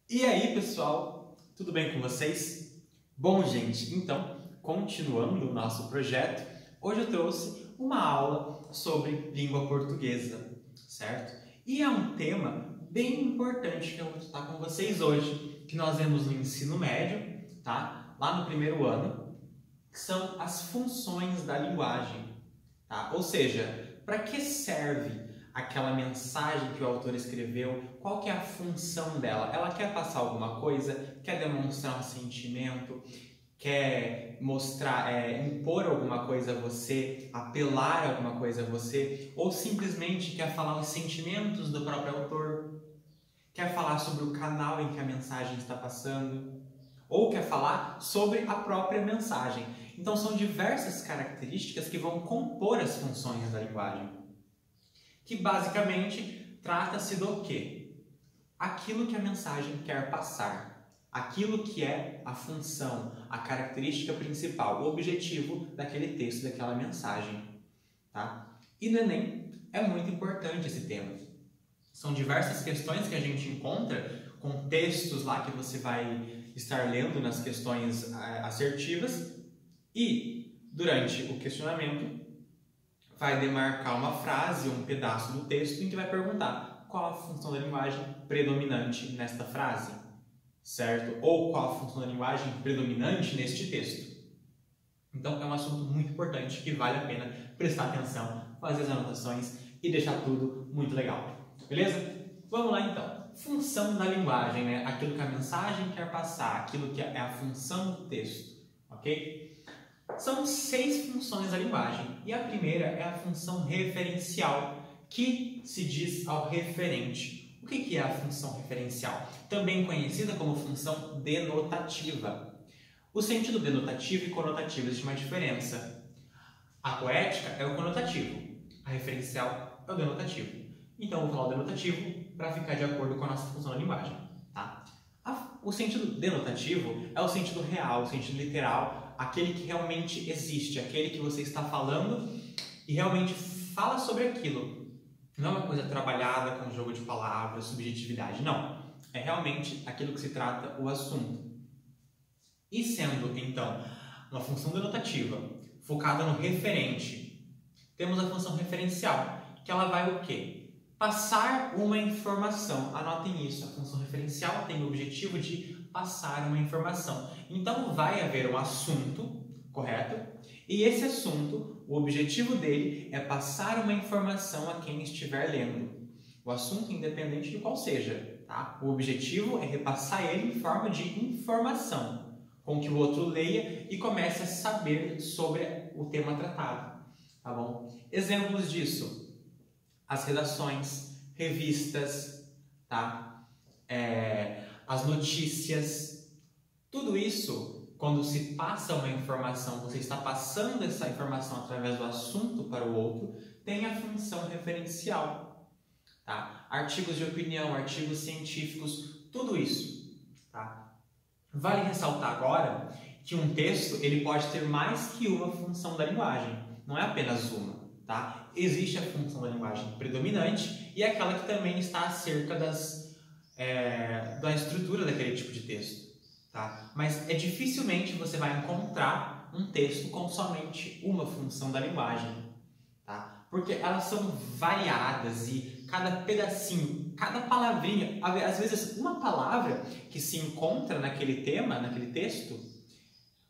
E aí, pessoal, tudo bem com vocês? Bom, gente, então, continuando o nosso projeto, hoje eu trouxe uma aula sobre língua portuguesa, certo? E é um tema bem importante que eu vou tratar com vocês hoje, que nós vemos no ensino médio, tá? Lá no primeiro ano, que são as funções da linguagem, tá? Ou seja, para que serve aquela mensagem que o autor escreveu, qual que é a função dela? Ela quer passar alguma coisa? Quer demonstrar um sentimento? Quer mostrar, impor alguma coisa a você? Apelar alguma coisa a você? Ou simplesmente quer falar os sentimentos do próprio autor? Quer falar sobre o canal em que a mensagem está passando? Ou quer falar sobre a própria mensagem? Então são diversas características que vão compor as funções da linguagem, que basicamente trata-se do quê? Aquilo que a mensagem quer passar, aquilo que é a função, a característica principal, o objetivo daquele texto, daquela mensagem, tá? E no Enem é muito importante esse tema. São diversas questões que a gente encontra com textos lá que você vai estar lendo nas questões assertivas e durante o questionamento vai demarcar uma frase ou um pedaço do texto em que vai perguntar qual a função da linguagem predominante nesta frase, certo? Ou qual a função da linguagem predominante neste texto. Então é um assunto muito importante que vale a pena prestar atenção, fazer as anotações e deixar tudo muito legal, beleza? Vamos lá então. Função da linguagem, né? Aquilo que a mensagem quer passar, aquilo que é a função do texto, ok? São 6 funções da linguagem e a primeira é a função referencial, que se diz ao referente. O que é a função referencial? Também conhecida como função denotativa. O sentido denotativo e conotativo existe uma diferença. A poética é o conotativo, a referencial é o denotativo. Então eu vou falar o denotativo para ficar de acordo com a nossa função da linguagem, tá? O sentido denotativo é o sentido real, o sentido literal, aquele que realmente existe, aquele que você está falando e realmente fala sobre aquilo. Não é uma coisa trabalhada com jogo de palavras, subjetividade, não. É realmente aquilo que se trata o assunto. E sendo, então, uma função denotativa focada no referente, temos a função referencial, que ela vai o quê? Passar uma informação. Anotem isso, a função referencial tem o objetivo de passar uma informação. Então vai haver um assunto, correto? E esse assunto, o objetivo dele é passar uma informação a quem estiver lendo. O assunto independente de qual seja, tá? O objetivo é repassar ele em forma de informação, com que o outro leia e comece a saber sobre o tema tratado, tá bom? Exemplos disso: as redações, revistas, tá? As notícias, tudo isso, quando se passa uma informação, você está passando essa informação através do assunto para o outro, tem a função referencial, tá? Artigos de opinião, artigos científicos, tudo isso, tá? Vale ressaltar agora que um texto ele pode ter mais que uma função da linguagem, não é apenas uma. Tá? Existe a função da linguagem predominante e aquela que também está acerca da estrutura daquele tipo de texto. Tá? Mas dificilmente você vai encontrar um texto com somente uma função da linguagem. Tá? Porque elas são variadas e cada pedacinho, cada palavrinha, às vezes uma palavra que se encontra naquele tema, naquele texto,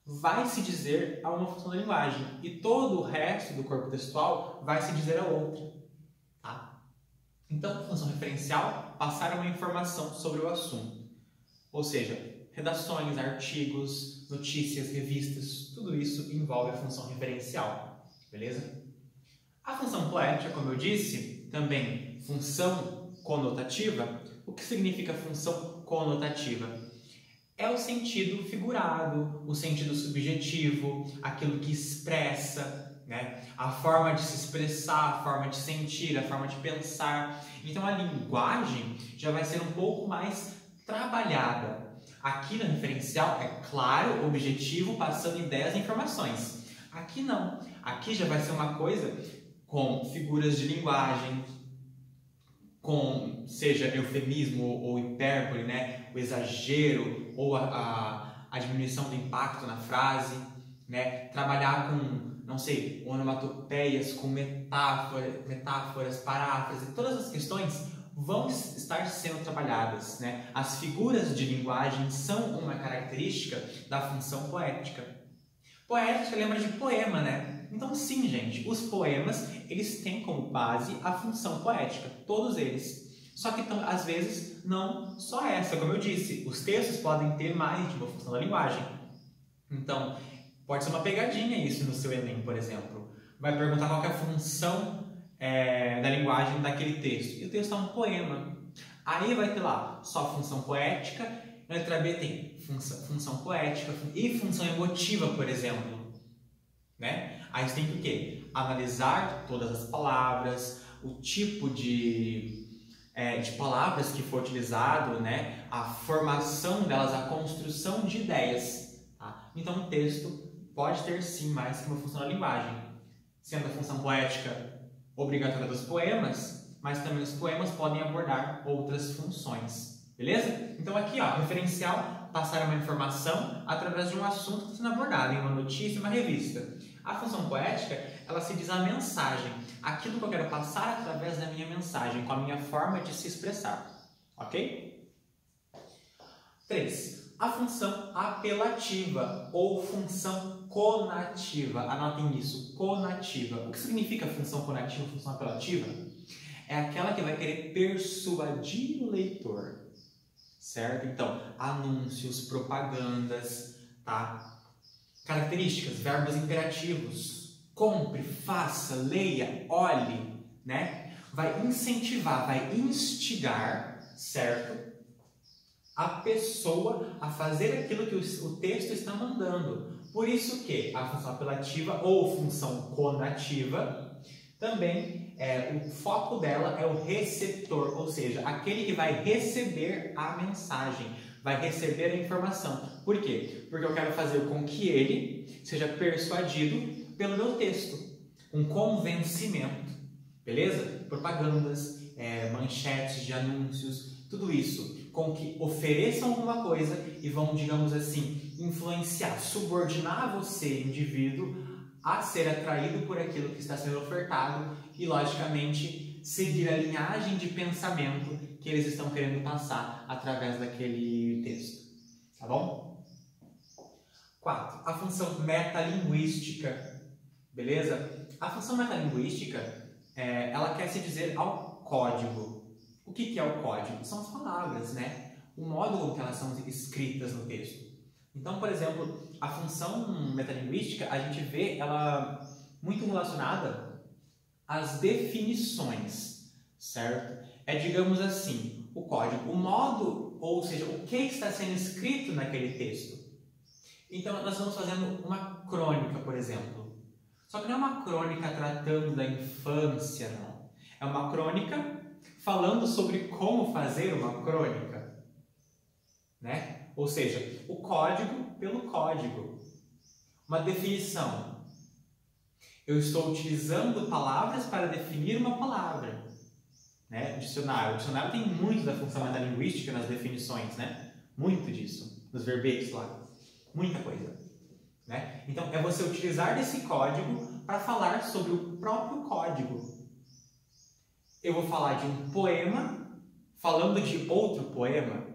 vai se dizer a uma função da linguagem e todo o resto do corpo textual vai se dizer a outra, tá? Então, função referencial, passar uma informação sobre o assunto. Ou seja, redações, artigos, notícias, revistas, tudo isso envolve a função referencial, beleza? A função poética, como eu disse, também função conotativa. O que significa função conotativa? É o sentido figurado, o sentido subjetivo, aquilo que expressa, né? A forma de se expressar, a forma de sentir, a forma de pensar. Então a linguagem já vai ser um pouco mais trabalhada. Aqui no referencial é claro, objetivo, passando ideias e informações. Aqui não. Aqui já vai ser uma coisa com figuras de linguagem, seja eufemismo ou hipérbole, né? O exagero ou a diminuição do impacto na frase, né? Trabalhar com, não sei, onomatopeias, com metáforas, paráfrases, todas as questões vão estar sendo trabalhadas, né? As figuras de linguagem são uma característica da função poética. Poética lembra de poema, né? Então sim, gente, os poemas, eles têm como base a função poética, todos eles. Só que, às vezes, não só essa, como eu disse, os textos podem ter mais de uma função da linguagem. Então, pode ser uma pegadinha isso no seu Enem, por exemplo. Vai perguntar qual que é a função da linguagem daquele texto. E o texto é um poema. Aí vai ter lá só função poética, na letra B tem função poética e função emotiva, por exemplo. Né? Aí você tem que o quê? Analisar todas as palavras, o tipo de palavras que for utilizado, né? A formação delas, a construção de ideias. Tá? Então o texto pode ter sim mais que uma função da linguagem, sendo a função poética obrigatória dos poemas, mas também os poemas podem abordar outras funções, beleza? Então aqui, ó, referencial, passar uma informação através de um assunto que está sendo abordado em uma notícia, uma revista. A função poética, ela se diz a mensagem, aquilo que eu quero passar através da minha mensagem, com a minha forma de se expressar, ok? 3. A função apelativa ou função conativa. Anotem isso, conativa. O que significa função conativa, função apelativa? É aquela que vai querer persuadir o leitor, certo? Então, anúncios, propagandas, tá? Características, verbos imperativos. Compre, faça, leia, olhe, né? Vai incentivar, vai instigar, certo? A pessoa a fazer aquilo que o texto está mandando. Por isso que a função apelativa ou função conativa também o foco dela é o receptor, ou seja, aquele que vai receber a mensagem, vai receber a informação. Por quê? Porque eu quero fazer com que ele seja persuadido pelo meu texto, um convencimento, beleza? Propagandas, manchetes de anúncios, tudo isso com que ofereçam alguma coisa e vão, digamos assim, influenciar, subordinar você, indivíduo, a ser atraído por aquilo que está sendo ofertado e, logicamente, seguir a linhagem de pensamento que eles estão querendo passar através daquele texto. Tá bom? 4. A função metalinguística. Beleza? A função metalinguística, ela quer se dizer ao código. O que é o código? São as palavras, né? O modo como elas são escritas no texto. Então, por exemplo, a função metalinguística, a gente vê ela muito relacionada às definições, certo? Digamos assim, o código, o modo, ou seja, o que está sendo escrito naquele texto. Então, nós estamos fazendo uma crônica, por exemplo. Só que não é uma crônica tratando da infância, não. É uma crônica falando sobre como fazer uma crônica, né? Ou seja, o código pelo código. Uma definição. Eu estou utilizando palavras para definir uma palavra, né? O dicionário tem muito da função metalinguística nas definições, né? Muito disso, nos verbetes lá. Muita coisa, né? Então, é você utilizar desse código para falar sobre o próprio código. Eu vou falar de um poema falando de outro poema,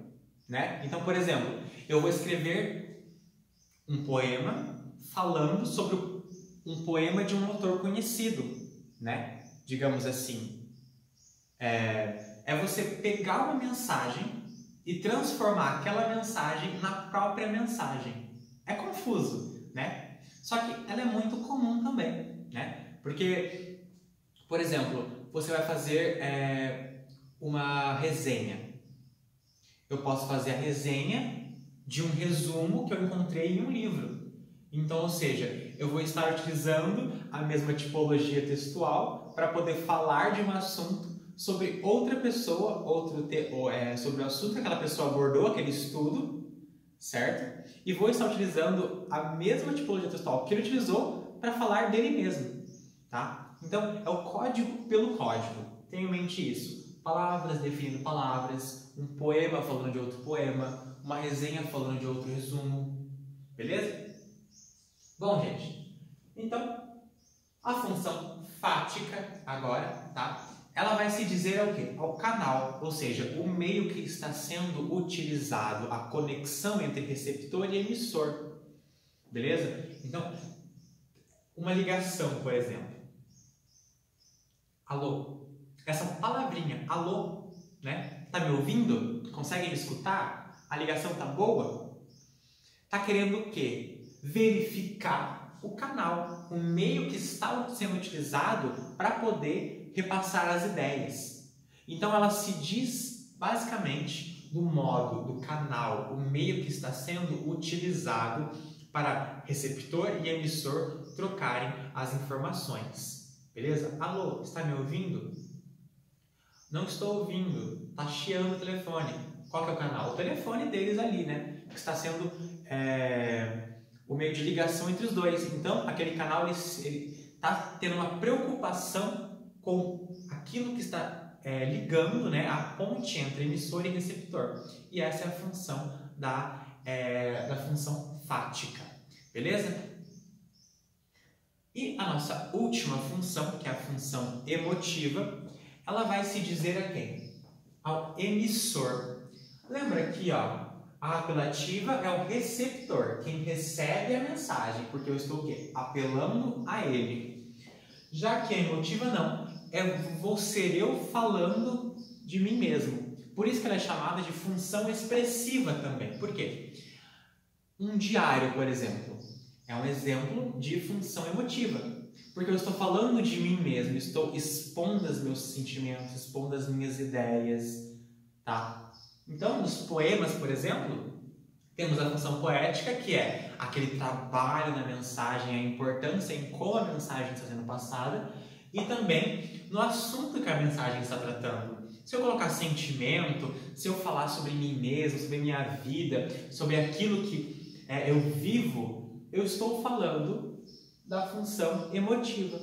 né? Então, por exemplo, eu vou escrever um poema falando sobre um poema de um autor conhecido, né? Digamos assim. É você pegar uma mensagem e transformar aquela mensagem na própria mensagem. É confuso, né? Só que ela é muito comum também, né? Porque, por exemplo, você vai fazer uma resenha. Eu posso fazer a resenha de um resumo que eu encontrei em um livro. Então, ou seja, eu vou estar utilizando a mesma tipologia textual para poder falar de um assunto sobre outra pessoa, sobre o assunto que aquela pessoa abordou, aquele estudo, certo? E vou estar utilizando a mesma tipologia textual que ele utilizou para falar dele mesmo, tá? Então, é o código pelo código. Tenha em mente isso. palavras definindo palavras, um poema falando de outro poema, uma resenha falando de outro resumo, beleza? Bom, gente, então a função fática agora, tá? Ela vai se dizer ao quê? Ao canal, ou seja, o meio que está sendo utilizado, a conexão entre receptor e emissor, beleza? Então, uma ligação, por exemplo. Alô? Essa palavrinha, alô, né? Tá me ouvindo? Consegue me escutar? A ligação tá boa? Tá querendo o quê? Verificar o canal, o meio que está sendo utilizado para poder repassar as ideias. Então ela se diz basicamente do modo, do canal, o meio que está sendo utilizado para receptor e emissor trocarem as informações. Beleza? Alô, está me ouvindo? Não estou ouvindo, está chiando o telefone. Qual que é o canal? O telefone deles ali, né? Que está sendo o meio de ligação entre os dois. Então, aquele canal ele está tendo uma preocupação com aquilo que está ligando, né? A ponte entre emissor e receptor. E essa é a função da função fática. Beleza? E a nossa última função, que é a função emotiva, ela vai se dizer a quem? Ao emissor. Lembra aqui, ó, a apelativa é o receptor, quem recebe a mensagem, porque eu estou o quê? Apelando a ele. Já que a emotiva não, vou ser eu falando de mim mesmo. Por isso que ela é chamada de função expressiva também. Por quê? Um diário, por exemplo, é um exemplo de função emotiva. Porque eu estou falando de mim mesmo, estou expondo os meus sentimentos, expondo as minhas ideias, tá? Então, nos poemas, por exemplo, temos a função poética, que é aquele trabalho na mensagem, a importância em como a mensagem está sendo passada, e também no assunto que a mensagem está tratando. Se eu colocar sentimento, se eu falar sobre mim mesmo, sobre minha vida, sobre aquilo que eu vivo, eu estou falando da função emotiva,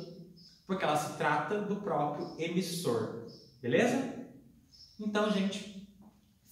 porque ela se trata do próprio emissor, beleza? Então, gente,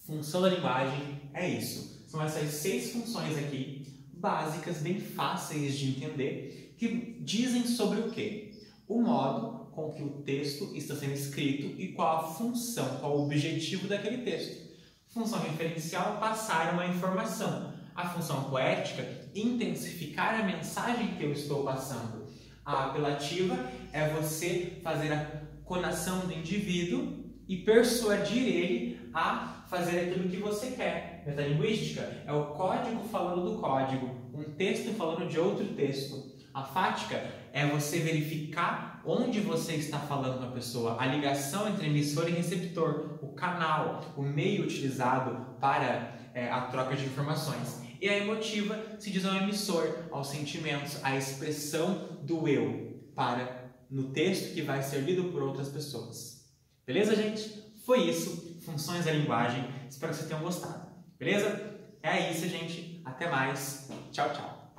função da linguagem é isso. São essas 6 funções aqui, básicas, bem fáceis de entender, que dizem sobre o quê? O modo com que o texto está sendo escrito e qual a função, qual o objetivo daquele texto. Função referencial, passar uma informação. A função poética, intensificar a mensagem que eu estou passando. A apelativa é você fazer a conação do indivíduo e persuadir ele a fazer aquilo que você quer. Metalinguística é o código falando do código, um texto falando de outro texto. A fática é você verificar onde você está falando com a pessoa, a ligação entre emissor e receptor, o canal, o meio utilizado para a troca de informações. E a emotiva se diz ao emissor, aos sentimentos, à expressão do eu no texto que vai ser lido por outras pessoas. Beleza, gente? Foi isso, funções da linguagem. Espero que vocês tenham gostado. Beleza? É isso, gente. Até mais. Tchau, tchau.